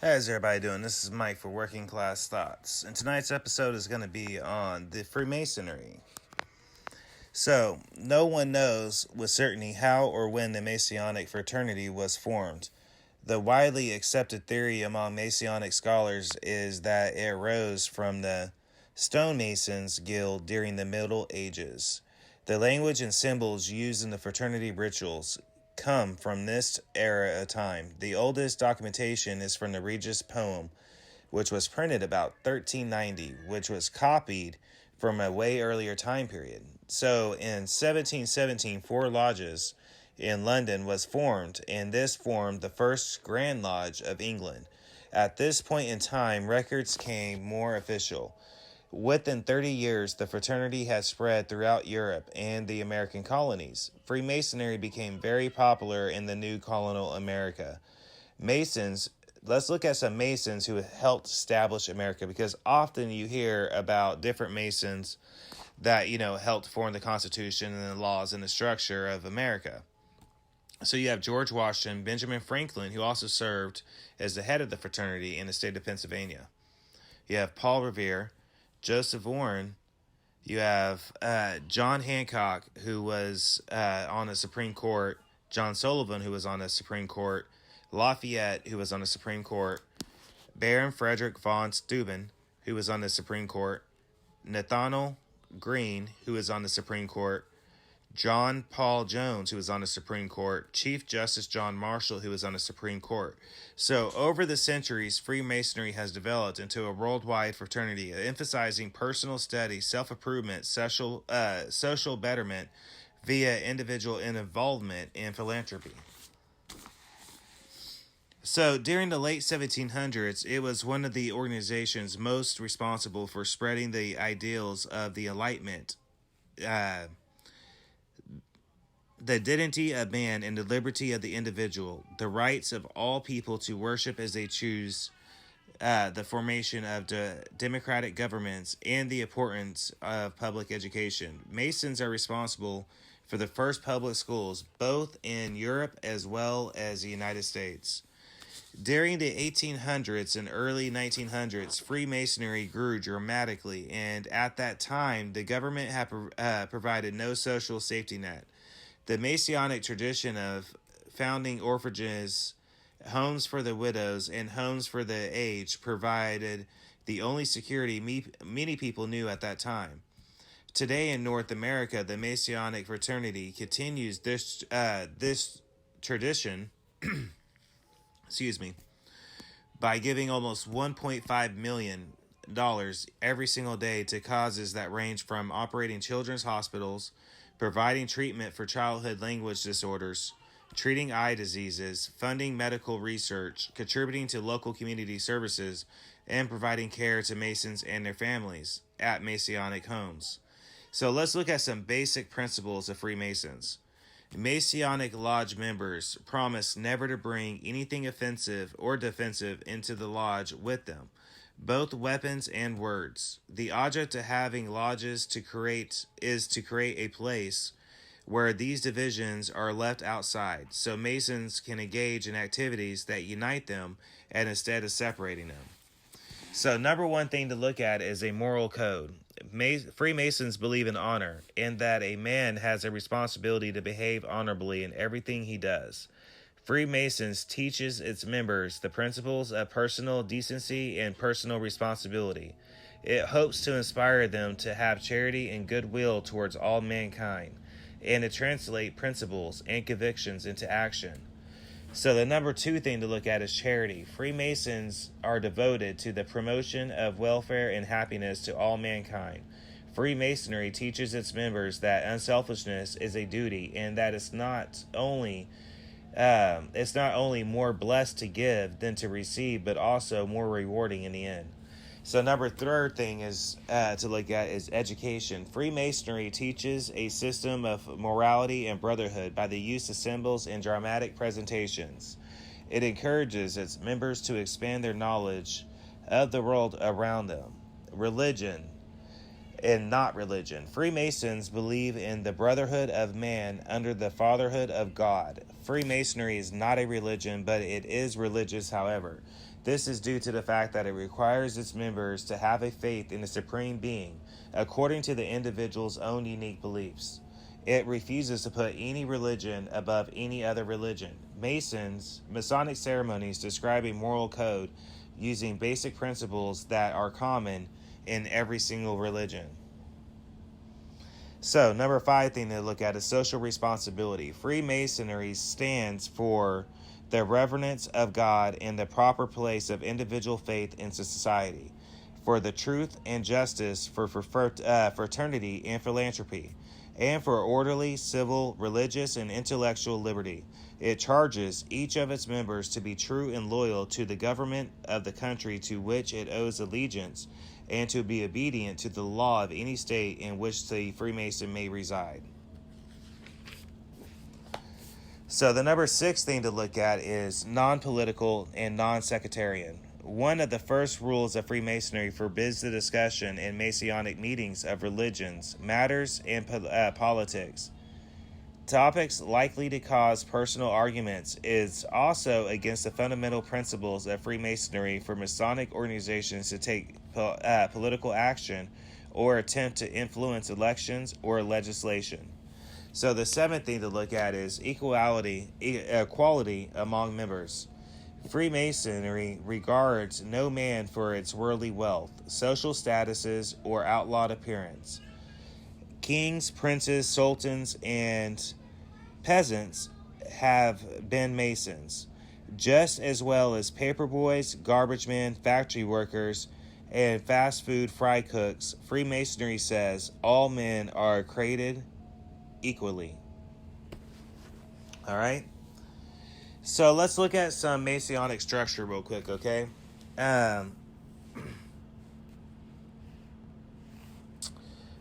How's everybody doing? This is Mike for Working Class Thoughts, and tonight's episode is going to be on the Freemasonry. So, no one knows with certainty how or when the Masonic fraternity was formed. The widely accepted theory among Masonic scholars is that it arose from the stonemasons guild during the Middle Ages. The language and symbols used in the fraternity rituals come from this era of time. The oldest documentation is from the Regis poem, which was printed about 1390, which was copied from a way earlier time period. So in 1717, 4 lodges in London was formed, and this formed the first Grand Lodge of England. At this point in time, records became more official. Within 30 years, the fraternity had spread throughout Europe and the American colonies. Freemasonry became very popular in the new colonial America. Masons, let's look at some Masons who helped establish America, because often you hear about different Masons that, helped form the Constitution and the laws and the structure of America. So you have George Washington, Benjamin Franklin, who also served as the head of the fraternity in the state of Pennsylvania. You have Paul Revere, Joseph Warren. You have John Hancock, who was on the Supreme Court, John Sullivan, who was on the Supreme Court, Lafayette, who was on the Supreme Court, Baron Frederick von Steuben, who was on the Supreme Court, Nathanael Greene, who was on the Supreme Court, John Paul Jones, who was on the Supreme Court, Chief Justice John Marshall, who was on the Supreme Court. So over the centuries, Freemasonry has developed into a worldwide fraternity, emphasizing personal study, self-improvement, social betterment via individual involvement in philanthropy. So during the late 1700s, it was one of the organizations most responsible for spreading the ideals of the Enlightenment, the dignity of man and the liberty of the individual, the rights of all people to worship as they choose, the formation of democratic governments, and the importance of public education. Masons are responsible for the first public schools, both in Europe as well as the United States. During the 1800s and early 1900s, Freemasonry grew dramatically, and at that time, the government had provided no social safety net. The Masonic tradition of founding orphanages, homes for the widows, and homes for the aged provided the only security many people knew at that time. Today in North America, the Masonic fraternity continues this tradition by giving almost $1.5 million every single day to causes that range from operating children's hospitals, providing treatment for childhood language disorders, treating eye diseases, funding medical research, contributing to local community services, and providing care to Masons and their families at Masonic homes. So let's look at some basic principles of Freemasons. Masonic Lodge members promise never to bring anything offensive or defensive into the lodge with them, both weapons and words. The object of having lodges is to create a place where these divisions are left outside, so Masons can engage in activities that unite them and instead of separating them. So number one thing to look at is a moral code. Freemasons believe in honor, in that a man has a responsibility to behave honorably in everything he does. Freemasons teaches its members the principles of personal decency and personal responsibility. It hopes to inspire them to have charity and goodwill towards all mankind, and to translate principles and convictions into action. So the number two thing to look at is charity. Freemasons are devoted to the promotion of welfare and happiness to all mankind. Freemasonry teaches its members that unselfishness is a duty, and that it's not only more blessed to give than to receive, but also more rewarding in the end. So third thing is to look at is education. Freemasonry teaches a system of morality and brotherhood by the use of symbols and dramatic presentations. It encourages its members to expand their knowledge of the world around them. Religion. and not religion. Freemasons believe in the brotherhood of man under the fatherhood of God. Freemasonry is not a religion, but it is religious, however. This is due to the fact that it requires its members to have a faith in a supreme being, according to the individual's own unique beliefs. It refuses to put any religion above any other religion. Masonic ceremonies describe a moral code using basic principles that are common in every single religion. So, number 5 thing to look at is social responsibility. Freemasonry stands for the reverence of God in the proper place of individual faith in society, for the truth and justice, for fraternity and philanthropy, and for orderly, civil, religious, and intellectual liberty. It charges each of its members to be true and loyal to the government of the country to which it owes allegiance, and to be obedient to the law of any state in which the Freemason may reside. So the number 6 thing to look at is non-political and non-sectarian. One of the first rules of Freemasonry forbids the discussion in Masonic meetings of religions, matters, and politics. Topics likely to cause personal arguments is also against the fundamental principles of Freemasonry for Masonic organizations to take political action or attempt to influence elections or legislation. So the 7th thing to look at is equality among members. Freemasonry regards no man for its worldly wealth, social statuses, or outlawed appearance. Kings, princes, sultans, and peasants have been Masons, just as well as paperboys, garbage men, factory workers, and fast food fry cooks. Freemasonry says all men are created equally. All right? So let's look at some Masonic structure real quick, okay?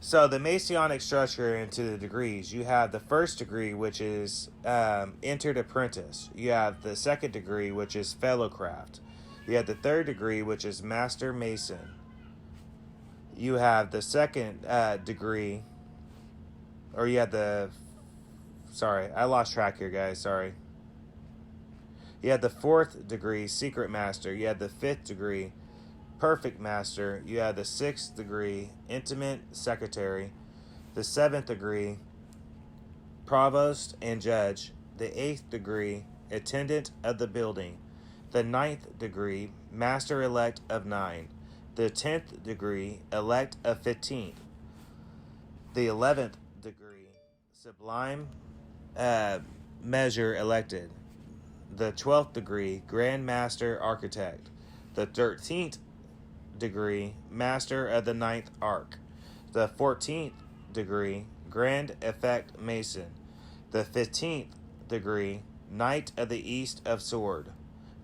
So the Masonic structure into the degrees, you have the first degree, which is entered apprentice. You have the second degree, which is fellowcraft. You have the third degree, which is master mason. You have the second degree, or you have the, sorry, I lost track here, guys, sorry. You had the 4th degree, secret master. You had the 5th degree, perfect master. You had the 6th degree, intimate secretary. The 7th degree, provost and judge. The 8th degree, attendant of the building. The 9th degree, master elect of 9. The 10th degree, elect of 15. The 11th degree, sublime measure elected. The 12th degree, Grand Master Architect. The 13th degree, Master of the Ninth Arc. The 14th degree, Grand Effect Mason. The 15th degree, Knight of the East of Sword.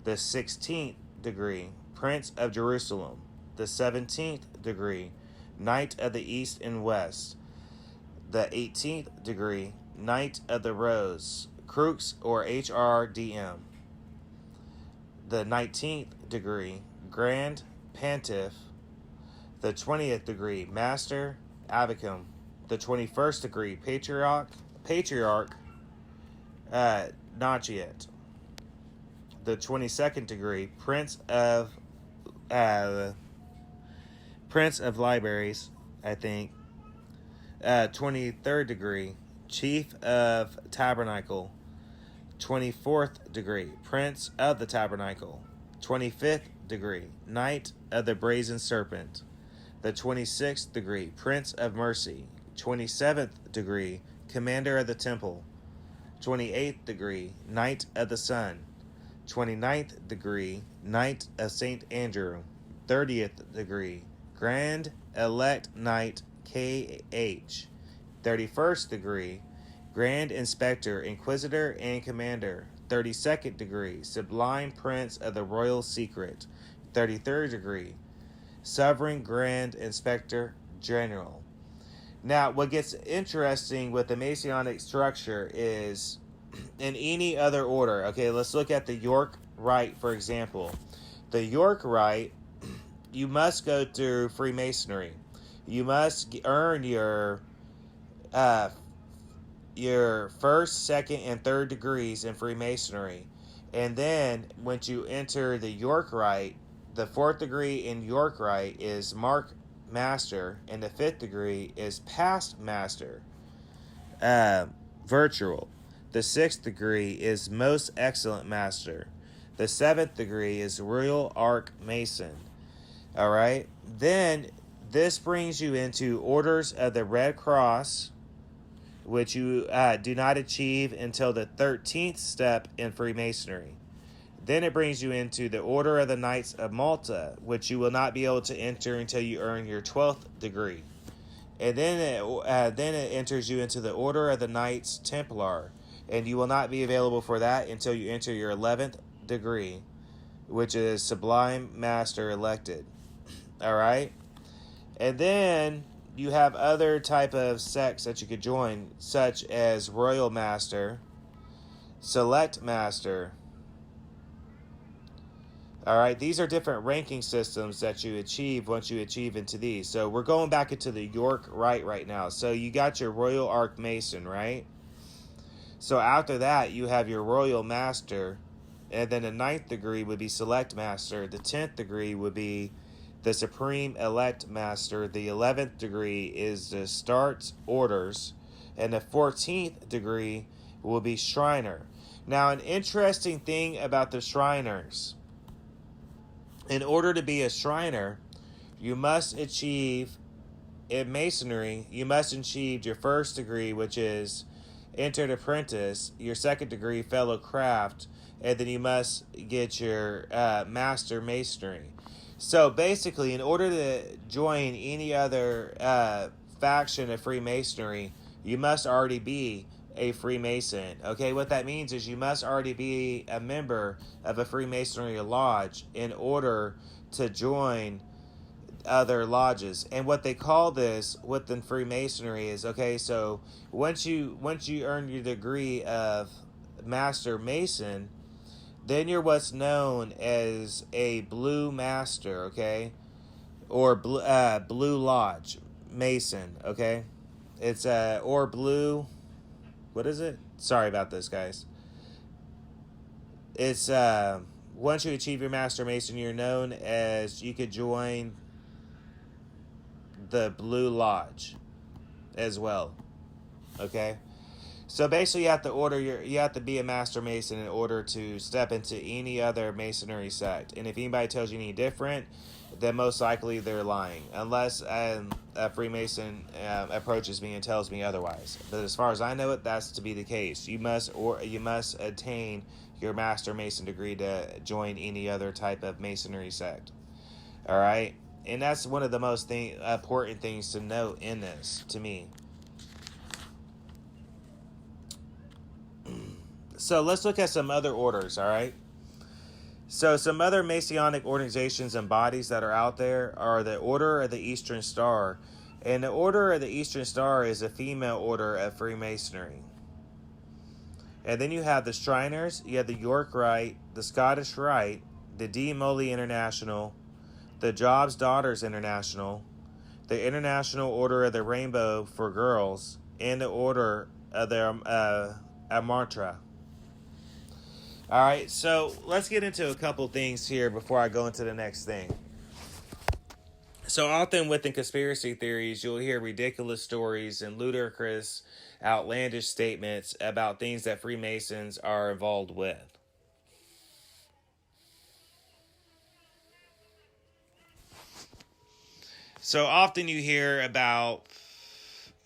The 16th degree, Prince of Jerusalem. The 17th degree, Knight of the East and West. The 18th degree, Knight of the Rose, Crux or HRDM. The 19th degree, Grand Pontiff. The 20th degree, Master Abacum. The 21st degree, Patriarch, not yet. The 22nd degree, Prince of Libraries, I think. 23rd degree, Chief of Tabernacle. 24th degree, Prince of the Tabernacle. 25th degree, Knight of the Brazen Serpent. The 26th degree, Prince of Mercy. 27th degree, Commander of the Temple. 28th degree, Knight of the Sun. 29th degree, Knight of St. Andrew. 30th degree, Grand Elect Knight KH. 31st degree, Grand Inspector, Inquisitor, and Commander. 32nd degree, Sublime Prince of the Royal Secret. 33rd degree, Sovereign Grand Inspector General. Now, what gets interesting with the Masonic structure is in any other order. Okay, let's look at the York Rite, for example. The York Rite, you must go through Freemasonry. You must earn uh, your first, second, and third degrees in Freemasonry. And then once you enter the York Rite, the fourth degree in York Rite is Mark Master, and the fifth degree is Past Master, uh, virtual. The sixth degree is Most Excellent Master. The seventh degree is Royal Arc Mason. All right. Then this brings you into Orders of the Red Cross, which you do not achieve until the 13th step in Freemasonry. Then it brings you into the Order of the Knights of Malta, which you will not be able to enter until you earn your 12th degree. And then it enters you into the Order of the Knights Templar, and you will not be available for that until you enter your 11th degree, which is Sublime Master Elected. All right? And then you have other type of sects that you could join, such as Royal Master, Select Master. All right, these are different ranking systems that you achieve once you achieve into these. So we're going back into the York Rite right now. So you got your Royal Arc Mason, right? So after that, you have your Royal Master, and then the 9th degree would be Select Master. The 10th degree would be the Supreme Elect Master. The 11th degree is the Start Orders, and the 14th degree will be Shriner. Now, an interesting thing about the Shriners, in order to be a Shriner, you must achieve, in Masonry, you must achieve your first degree, which is Entered Apprentice, your second degree, Fellow Craft, and then you must get your Master Masonry. So basically, in order to join any other faction of Freemasonry, you must already be a Freemason. Okay, what that means is you must already be a member of a Freemasonry lodge in order to join other lodges. And what they call this within Freemasonry is, okay, so once you earn your degree of Master Mason, then you're what's known as a Blue Master, okay, or Blue Lodge Mason, okay. It's or Blue. What is it? Sorry about this, guys. It's once you achieve your Master Mason, you're known as, you could join the Blue Lodge as well. Okay? So basically you have to be a Master Mason in order to step into any other Masonry sect. And if anybody tells you any different, then most likely they're lying, unless a Freemason approaches me and tells me otherwise. But as far as I know it, that's to be the case. You must attain your Master Mason degree to join any other type of Masonry sect. All right, and that's one of the most important things to note in this, to me. So let's look at some other orders. All right. So some other Masonic organizations and bodies that are out there are the Order of the Eastern Star. And the Order of the Eastern Star is a female order of Freemasonry. And then you have the Shriners, you have the York Rite, the Scottish Rite, the D. Moley International, the Jobs Daughters International, the International Order of the Rainbow for Girls, and the Order of the Amartra. All right, so let's get into a couple things here before I go into the next thing. So often within conspiracy theories, you'll hear ridiculous stories and ludicrous, outlandish statements about things that Freemasons are involved with. So often you hear about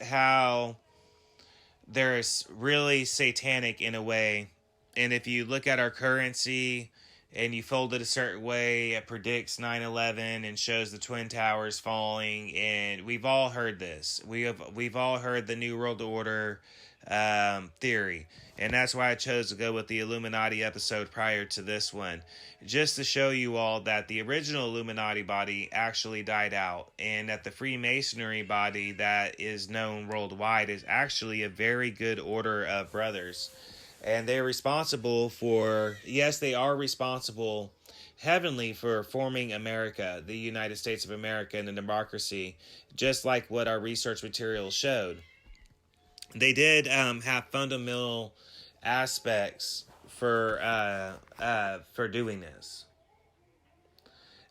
how there's really satanic in a way. And if you look at our currency and you fold it a certain way, it predicts 9/11 and shows the Twin Towers falling. And we've all heard this. We've all heard the New World Order theory. And that's why I chose to go with the Illuminati episode prior to this one. Just to show you all that the original Illuminati body actually died out. And that the Freemasonry body that is known worldwide is actually a very good order of brothers. And they're responsible for, yes, they are responsible heavenly for forming America, the United States of America, and a democracy, just like what our research materials showed. They did have fundamental aspects for doing this,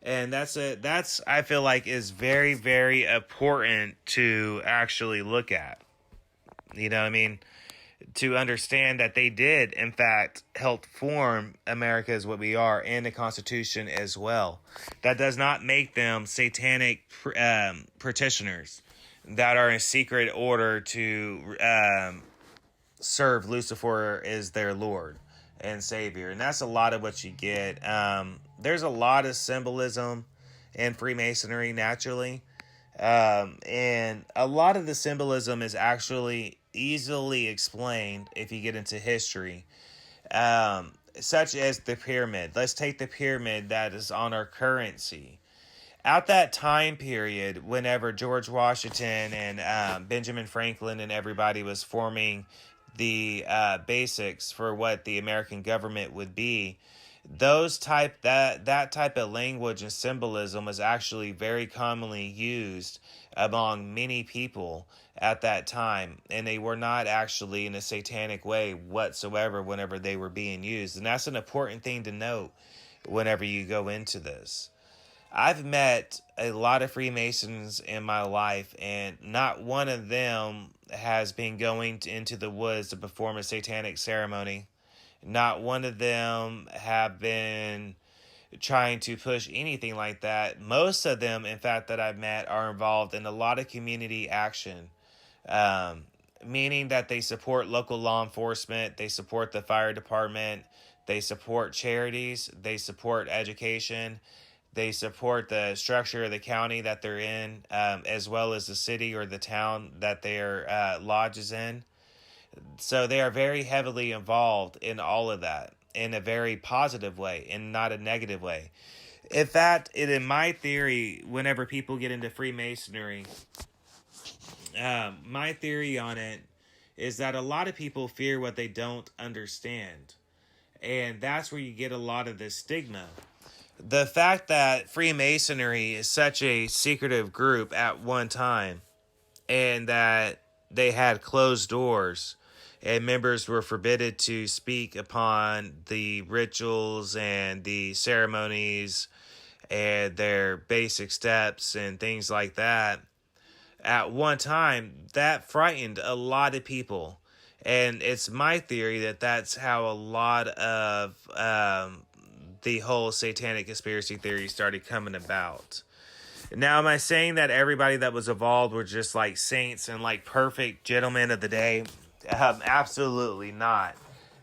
and that's I feel like is very, very important to actually look at. You know what I mean? To understand that they did, in fact, help form America as what we are, and the Constitution as well. That does not make them satanic practitioners that are in secret order to serve Lucifer as their Lord and Savior. And that's a lot of what you get. There's a lot of symbolism in Freemasonry, naturally. And a lot of the symbolism is actually easily explained if you get into history, such as the pyramid. Let's take the pyramid that is on our currency. At that time period, whenever George Washington and Benjamin Franklin and everybody was forming the basics for what the American government would be, that type of language and symbolism was actually very commonly used among many people at that time, and they were not actually in a satanic way whatsoever whenever they were being used. And that's an important thing to note whenever you go into this. I've met a lot of Freemasons in my life, and not one of them has been going into the woods to perform a satanic ceremony. Not one of them have been trying to push anything like that. Most of them, in fact, that I've met are involved in a lot of community action, meaning that they support local law enforcement, they support the fire department, they support charities, they support education, they support the structure of the county that they're in, as well as the city or the town that their lodge is in. So they are very heavily involved in all of that in a very positive way and not a negative way. In fact, in my theory, whenever people get into Freemasonry, my theory on it is that a lot of people fear what they don't understand. And that's where you get a lot of this stigma. The fact that Freemasonry is such a secretive group at one time, and that they had closed doors and members were forbidden to speak upon the rituals and the ceremonies and their basic steps and things like that, at one time, that frightened a lot of people. And it's my theory that that's how a lot of the whole satanic conspiracy theory started coming about. Now, am I saying that everybody that was involved were just like saints and like perfect gentlemen of the day? Absolutely not.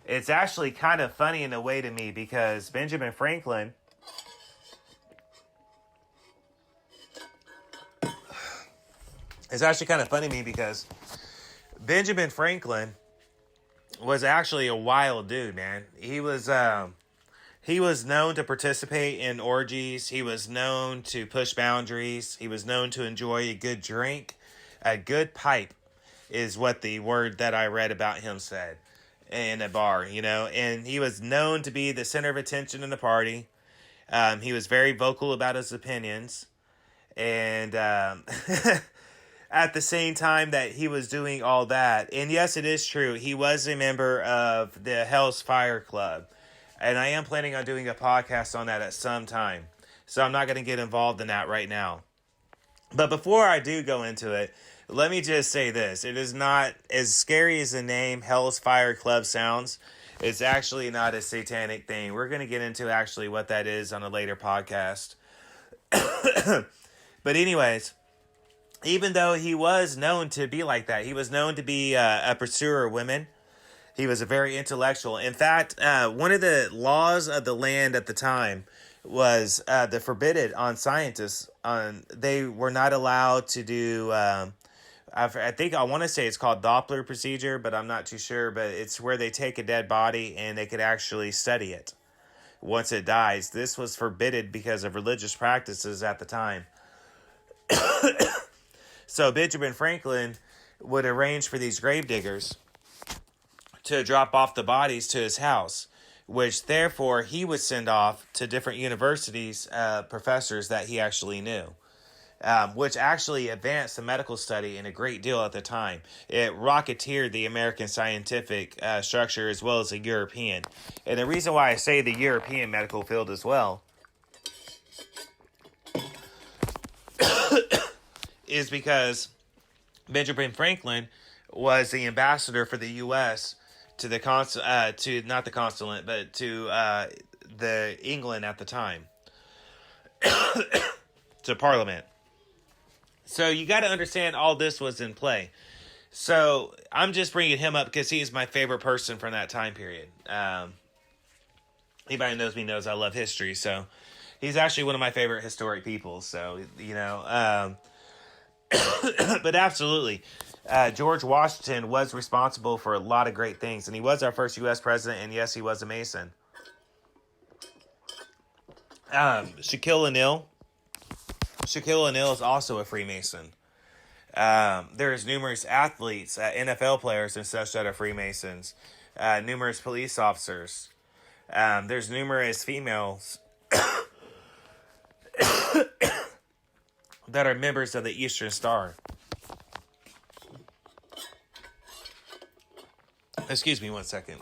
It's actually kind of funny in a way to me, because Benjamin Franklin, it's actually kind of funny to me because Benjamin Franklin was actually a wild dude, man. He was known to participate in orgies. He was known to push boundaries. He was known to enjoy a good drink. A good pipe is what the word that I read about him said in a bar, you know. And he was known to be the center of attention in the party. He was very vocal about his opinions. And at the same time that he was doing all that, and yes, it is true, he was a member of the Hell's Fire Club. And I am planning on doing a podcast on that at some time. So I'm not going to get involved in that right now. But before I do go into it, let me just say this. It is not as scary as the name Hell's Fire Club sounds. It's actually not a satanic thing. We're going to get into actually what that is on a later podcast. But anyways, even though he was known to be like that, he was known to be a pursuer of women. He was a very intellectual. In fact, one of the laws of the land at the time was the forbidden on scientists. They were not allowed to do, I think I want to say it's called Doppler procedure, but I'm not too sure. But it's where they take a dead body and they could actually study it once it dies. This was forbidden because of religious practices at the time. So Benjamin Franklin would arrange for these grave diggers to drop off the bodies to his house, which therefore he would send off to different universities professors that he actually knew. Which actually advanced the medical study in a great deal at the time. It rocketeered the American scientific structure as well as the European. And the reason why I say the European medical field as well is because Benjamin Franklin was the ambassador for the U.S. to the not the consulate, but to the England at the time, to Parliament. So you got to understand all this was in play. So I'm just bringing him up because he's my favorite person from that time period. Anybody who knows me knows I love history, so he's actually one of my favorite historic people. So, but absolutely, George Washington was responsible for a lot of great things, and he was our first U.S. president, and yes, he was a Mason. Shaquille O'Neal is also a Freemason. There's numerous athletes, NFL players and such that are Freemasons. Numerous police officers. There's numerous females that are members of the Eastern Star. Excuse me 1 second.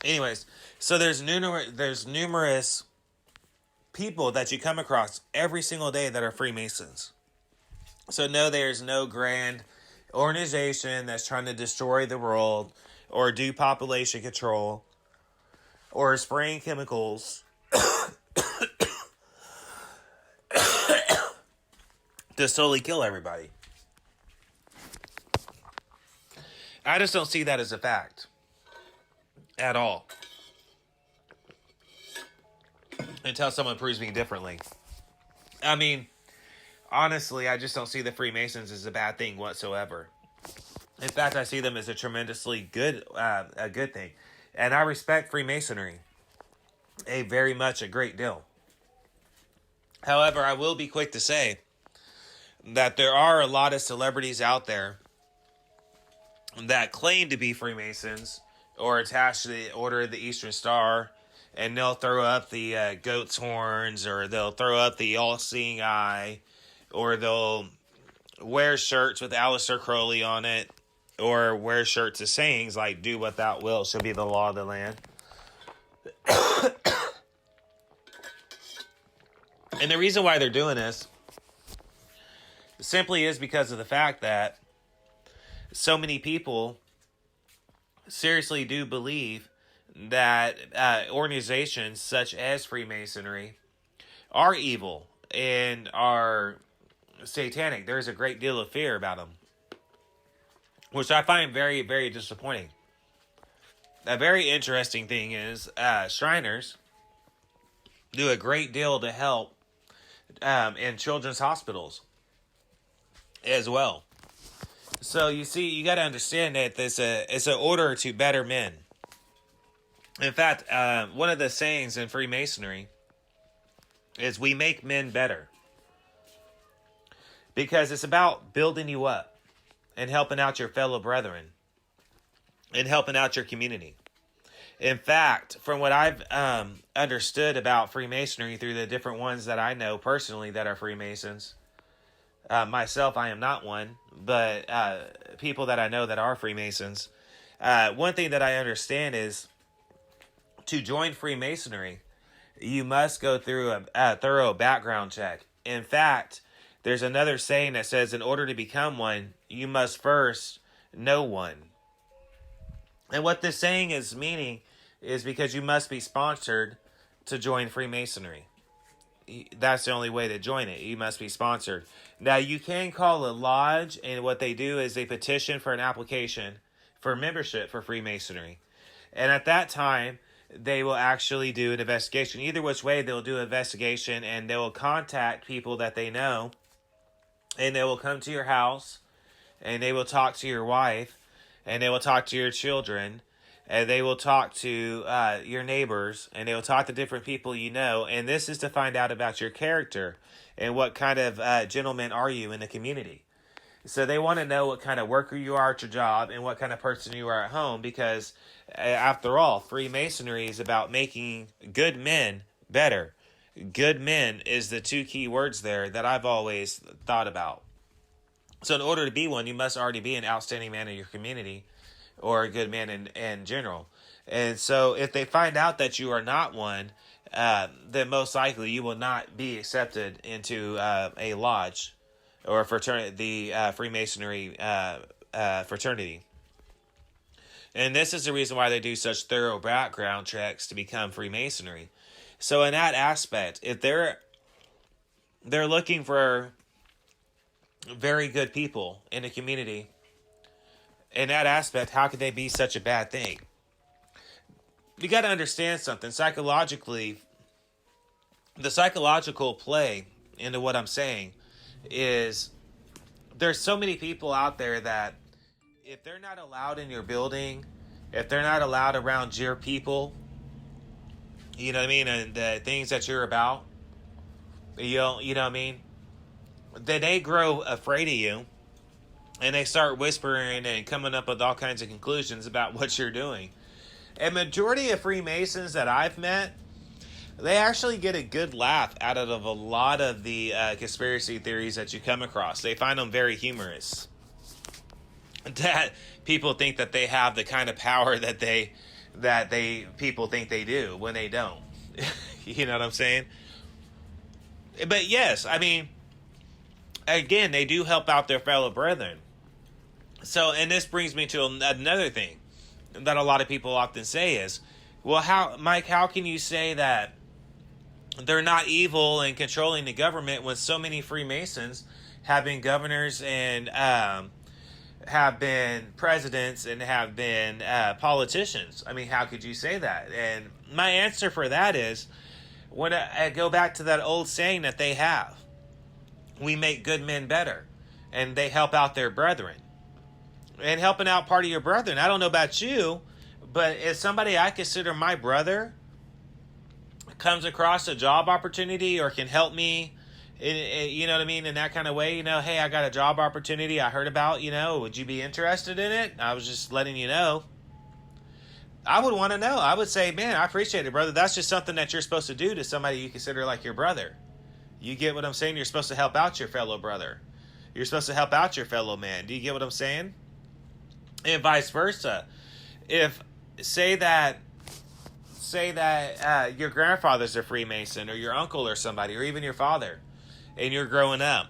Anyways, so there's numerous people that you come across every single day that are Freemasons. So no, there's no grand organization that's trying to destroy the world or do population control or spraying chemicals to slowly kill everybody. I just don't see that as a fact. At all. Until someone proves me differently. I mean, honestly, I just don't see the Freemasons as a bad thing whatsoever. In fact, I see them as a tremendously good thing. And I respect Freemasonry a great deal. However, I will be quick to say that there are a lot of celebrities out there that claim to be Freemasons or attached to the Order of the Eastern Star, and they'll throw up the goat's horns, or they'll throw up the all-seeing eye, or they'll wear shirts with Aleister Crowley on it, or wear shirts of sayings like, "Do what thou wilt shall be the law of the land." And the reason why they're doing this simply is because of the fact that so many people seriously do believe that organizations such as Freemasonry are evil and are satanic. There's a great deal of fear about them, which I find very, very disappointing. A very interesting thing is Shriners do a great deal to help in children's hospitals as well. So you see, you got to understand that it's an order to better men. In fact, one of the sayings in Freemasonry is we make men better. Because it's about building you up and helping out your fellow brethren and helping out your community. In fact, from what I've understood about Freemasonry through the different ones that I know personally that are Freemasons, myself, I am not one, but people that I know that are Freemasons, one thing that I understand is to join Freemasonry, you must go through a thorough background check. In fact, there's another saying that says in order to become one, you must first know one. And what this saying is meaning is because you must be sponsored to join Freemasonry. That's the only way to join it. You must be sponsored. Now, you can call a lodge, and what they do is they petition for an application for membership for Freemasonry. And at that time, they will actually do an investigation. Either which way, they'll do an investigation, and they will contact people that they know, and they will come to your house, and they will talk to your wife, and they will talk to your children, and they will talk to your neighbors, and they will talk to different people you know, and this is to find out about your character and what kind of gentleman are you in the community. So they want to know what kind of worker you are at your job and what kind of person you are at home, because after all, Freemasonry is about making good men better. Good men is the two key words there that I've always thought about. So in order to be one, you must already be an outstanding man in your community, or a good man in general. And so if they find out that you are not one, then most likely you will not be accepted into a lodge or a fraternity, the Freemasonry fraternity. And this is the reason why they do such thorough background checks to become Freemasonry. So in that aspect, if they're looking for very good people in the community, in that aspect, how could they be such a bad thing? You got to understand something. Psychologically, the psychological play into what I'm saying is there's so many people out there that if they're not allowed in your building, if they're not allowed around your people, you know what I mean, and the things that you're about, you know what I mean, then they grow afraid of you, and they start whispering and coming up with all kinds of conclusions about what you're doing. And majority of Freemasons that I've met, they actually get a good laugh out of a lot of the conspiracy theories that you come across. They find them very humorous. That people think that they have the kind of power that people think they do when they don't. You know what I'm saying? But yes, I mean, again, they do help out their fellow brethren. So, and this brings me to another thing that a lot of people often say is, well, how can you say that they're not evil and controlling the government when so many Freemasons have been governors and have been presidents and have been politicians? I mean, how could you say that? And my answer for that is, when I go back to that old saying that they have, we make good men better, and they help out their brethren. And helping out part of your brethren, I don't know about you, but if somebody I consider my brother comes across a job opportunity or can help me, you know what I mean, in that kind of way, hey, I got a job opportunity I heard about, would you be interested in it? I was just letting you know. I would want to know. I would say, man, I appreciate it, brother. That's just something that you're supposed to do to somebody you consider like your brother. You get what I'm saying? You're supposed to help out your fellow brother. You're supposed to help out your fellow man. Do you get what I'm saying? And vice versa. If say that your grandfather's a Freemason, or your uncle or somebody, or even your father, and you're growing up,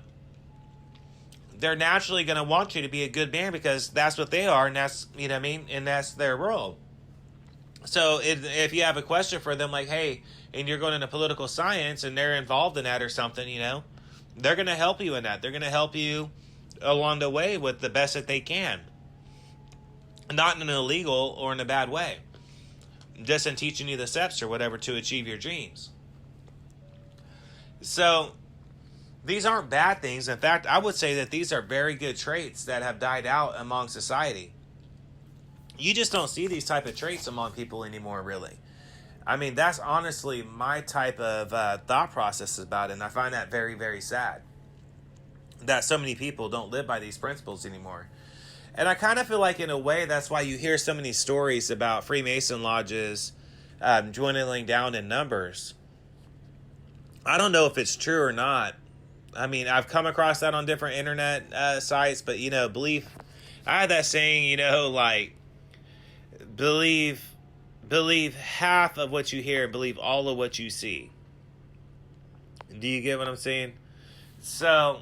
they're naturally going to want you to be a good man because that's what they are, and that's, you know what I mean, and that's their role. So if you have a question for them, like, hey, and you're going into political science and they're involved in that or something, they're going to help you in that. They're going to help you along the way with the best that they can. Not in an illegal or in a bad way. Just in teaching you the steps or whatever to achieve your dreams. So, these aren't bad things. In fact, I would say that these are very good traits that have died out among society. You just don't see these type of traits among people anymore, really. I mean, that's honestly my type of thought process about it, and I find that very, very sad. That so many people don't live by these principles anymore. And I kind of feel like, in a way, that's why you hear so many stories about Freemason lodges dwindling down in numbers. I don't know if it's true or not. I mean, I've come across that on different internet sites, but, I had that saying, like, believe half of what you hear and believe all of what you see. Do you get what I'm saying? So,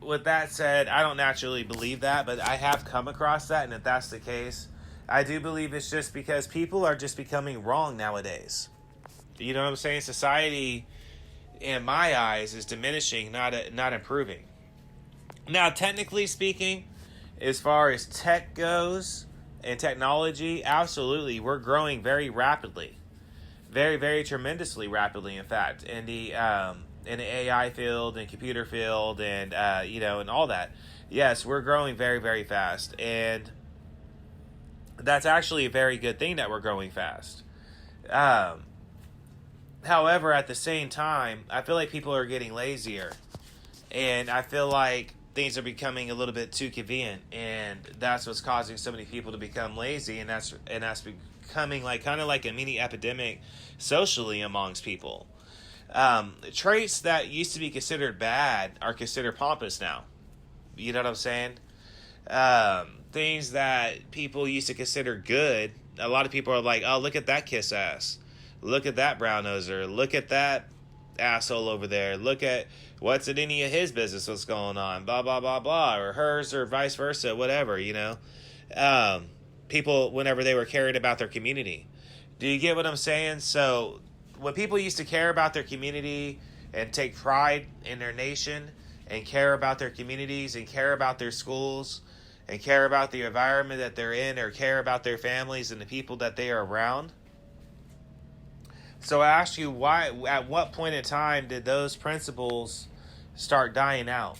with that said, I don't naturally believe that, but I have come across that, and if that's the case, I do believe it's just because people are just becoming wrong nowadays. You know what I'm saying? Society, in my eyes, is diminishing, not improving. Now, technically speaking, as far as tech goes and technology, absolutely, we're growing very rapidly. Very, very tremendously rapidly, in fact, in the AI field and computer field and, and all that. Yes, we're growing very, very fast. And That's actually a very good thing that we're growing fast. Um, However, at the same time, I feel like people are getting lazier, and I feel like things are becoming a little bit too convenient, and that's what's causing so many people to become lazy, and that's becoming like kind of like a mini epidemic socially amongst people. Traits that used to be considered bad are considered pompous now. You know what I'm saying? Things that people used to consider good, a lot of people are like, oh, look at that kiss ass. Look at that brown noser. Look at that asshole over there. Look at what's in any of his business, what's going on, blah, blah, blah, blah, or hers, or vice versa, whatever, you know. People, whenever they were caring about their community. Do you get what I'm saying? So, when people used to care about their community and take pride in their nation and care about their communities and care about their schools and care about the environment that they're in or care about their families and the people that they are around. So I ask you, why? At what point in time did those principles start dying out?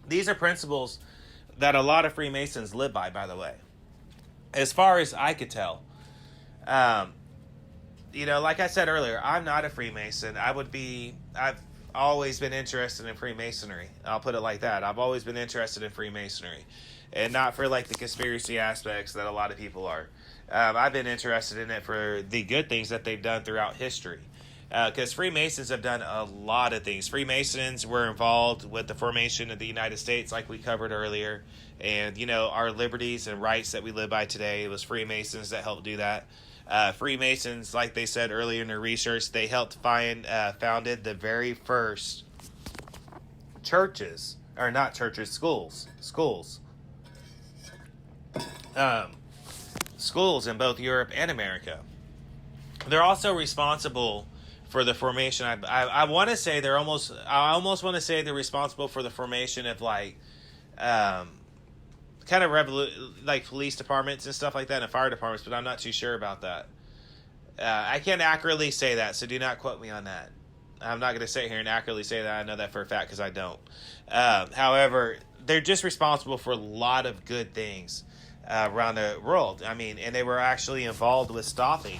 These are principles that a lot of Freemasons live by the way. As far as I could tell. Like I said earlier, I'm not a Freemason. I've always been interested in Freemasonry. I'll put it like that. I've always been interested in Freemasonry. And not for like the conspiracy aspects that a lot of people are. I've been interested in it for the good things that they've done throughout history. Because Freemasons have done a lot of things. Freemasons were involved with the formation of the United States, like we covered earlier. And, our liberties and rights that we live by today, it was Freemasons that helped do that. Freemasons, like they said earlier in their research, they helped founded the very first churches, or not churches, schools. Schools in both Europe and America. They're also responsible for the formation. I want to say I almost want to say they're responsible for the formation of like like police departments and stuff like that, and fire departments, but I'm not too sure about that. I can't accurately say that, so do not quote me on that. I'm not going to sit here and accurately say that. I know that for a fact because I don't. However, they're just responsible for a lot of good things around the world. I mean, and they were actually involved with stopping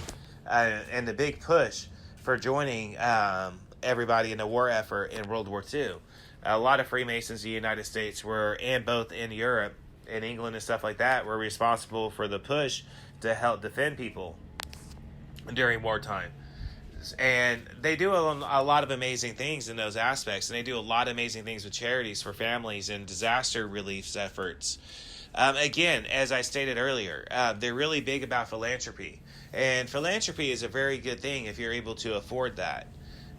and the big push for joining everybody in the war effort in World War II. A lot of Freemasons in the United States both in Europe and England and stuff like that, were responsible for the push to help defend people during wartime. And they do a lot of amazing things in those aspects, and they do a lot of amazing things with charities for families and disaster relief efforts. Again, as I stated earlier, they're really big about philanthropy. And philanthropy is a very good thing if you're able to afford that.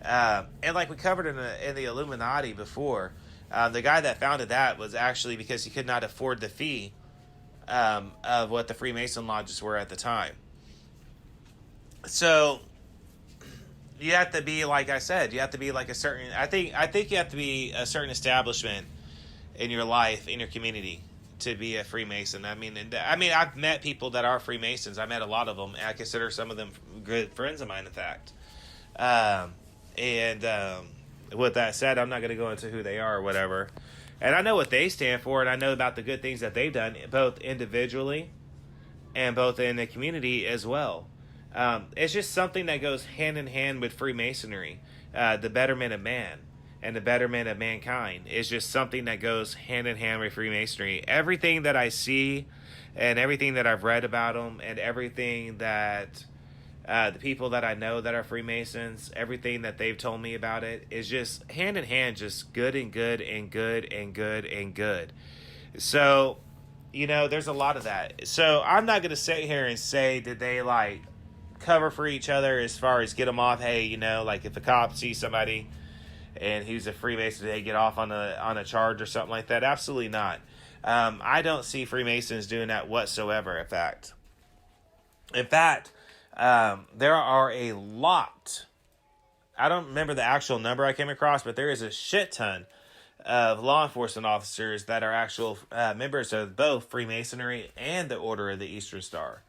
And like we covered in the Illuminati before, the guy that founded that was actually because he could not afford the fee of what the Freemason lodges were at the time. So you have to be, like I said, you have to be like a certain. I think you have to be a certain establishment in your life, in your community, to be a Freemason. I mean, I've met people that are Freemasons. I met a lot of them. And I consider some of them good friends of mine, in fact. With that said, I'm not going to go into who they are or whatever. And I know what they stand for, and I know about the good things that they've done, both individually and both in the community as well. It's just something that goes hand in hand with Freemasonry, the betterment of man and the betterment of mankind. Is just something that goes hand in hand with Freemasonry. Everything that I see and everything that I've read about them and everything that the people that I know that are Freemasons, everything that they've told me about it is just hand in hand, just good and good and good and good and good. So, there's a lot of that. So I'm not going to sit here and say that they like cover for each other as far as get them off. Hey, like if a cop sees somebody and he's a Freemason, they get off on a charge or something like that. Absolutely not. I don't see Freemasons doing that whatsoever. In fact, there are a lot. I don't remember the actual number I came across, but there is a shit ton of law enforcement officers that are actual members of both Freemasonry and the Order of the Eastern Star.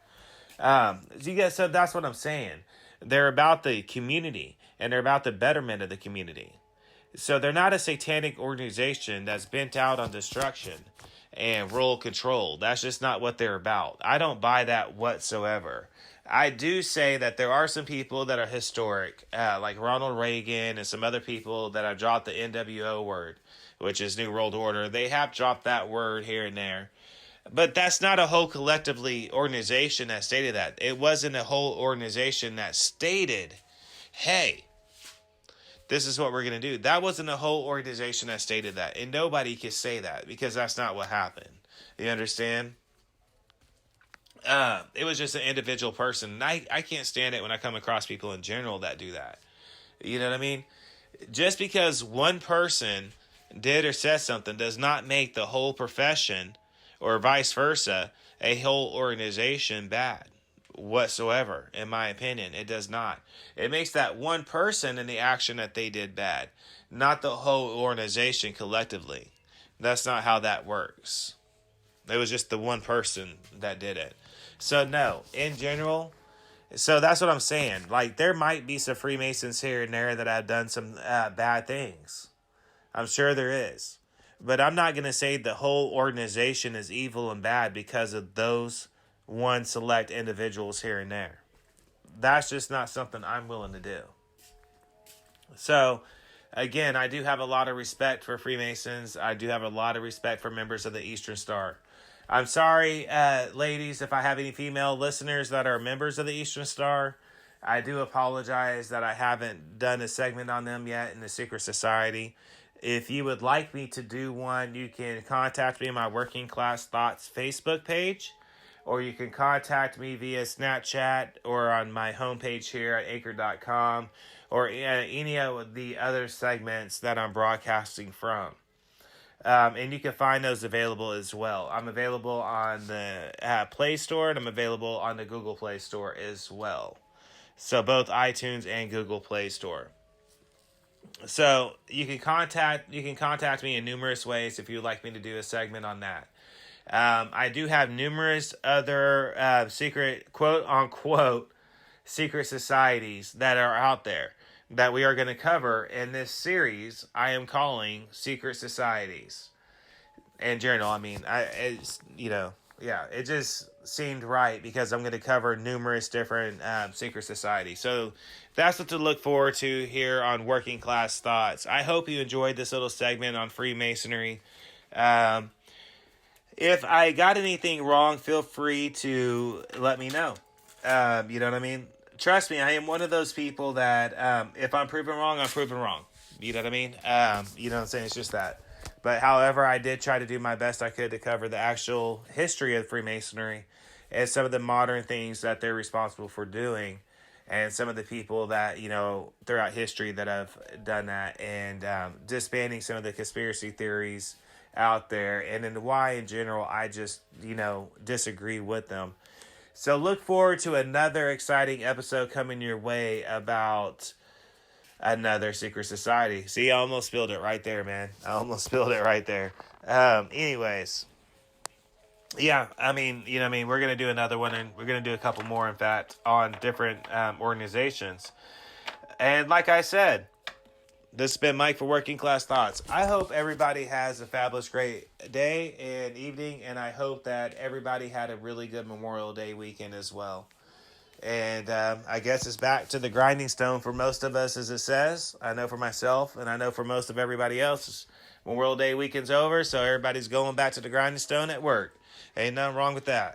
So that's what I'm saying. They're about the community, and they're about the betterment of the community. So they're not a satanic organization that's bent out on destruction and rule control. That's just not what they're about. I don't buy that whatsoever. I do say that there are some people that are historic, like Ronald Reagan and some other people that have dropped the NWO word, which is New World Order. They have dropped that word here and there. But that's not a whole collectively organization that stated that. It wasn't a whole organization that stated, hey, this is what we're going to do. That wasn't a whole organization that stated that. And nobody can say that because that's not what happened. You understand? It was just an individual person. And I can't stand it when I come across people in general that do that. You know what I mean? Just because one person did or said something does not make the whole profession or vice versa a whole organization bad whatsoever. In my opinion, it does not. It makes that one person and the action that they did bad, not the whole organization collectively. That's not how that works. It was just the one person that did it. So no, in general, so that's what I'm saying. Like, there might be some Freemasons here and there that have done some bad things. I'm sure there is. But I'm not going to say the whole organization is evil and bad because of those one select individuals here and there. That's just not something I'm willing to do. So, again, I do have a lot of respect for Freemasons. I do have a lot of respect for members of the Eastern Star. I'm sorry, ladies, if I have any female listeners that are members of the Eastern Star. I do apologize that I haven't done a segment on them yet in the Secret Society. If you would like me to do one, you can contact me on my Working Class Thoughts Facebook page, or you can contact me via Snapchat or on my homepage here at acre.com, or any of the other segments that I'm broadcasting from. And you can find those available as well. I'm available on the Play Store, and I'm available on the Google Play Store as well. So both iTunes and Google Play Store. So you can contact me in numerous ways if you'd like me to do a segment on that. I do have numerous other secret, quote unquote, secret societies that are out there that we are going to cover in this series I am calling Secret Societies. In general, I mean, it just seemed right because I'm going to cover numerous different secret societies. So that's what to look forward to here on Working Class Thoughts. I hope you enjoyed this little segment on Freemasonry. If I got anything wrong, feel free to let me know. You know what I mean? Trust me, I am one of those people that if I'm proven wrong, I'm proven wrong. You know what I mean? You know what I'm saying? It's just that. But however, I did try to do my best I could to cover the actual history of Freemasonry and some of the modern things that they're responsible for doing, and some of the people that, you know, throughout history that have done that, and disbanding some of the conspiracy theories out there, and then why in general I just, you know, disagree with them. So look forward to another exciting episode coming your way about another secret society. See, I almost spilled it right there, man. Anyways, yeah, I mean, you know what I mean? We're going to do another one, and we're going to do a couple more, in fact, on different organizations. And like I said, this has been Mike for Working Class Thoughts. I hope everybody has a fabulous, great day and evening, and I hope that everybody had a really good Memorial Day weekend as well. And I guess it's back to the grinding stone for most of us, as it says. I know for myself, and I know for most of everybody else, Memorial Day weekend's over, so everybody's going back to the grinding stone at work. Ain't nothing wrong with that.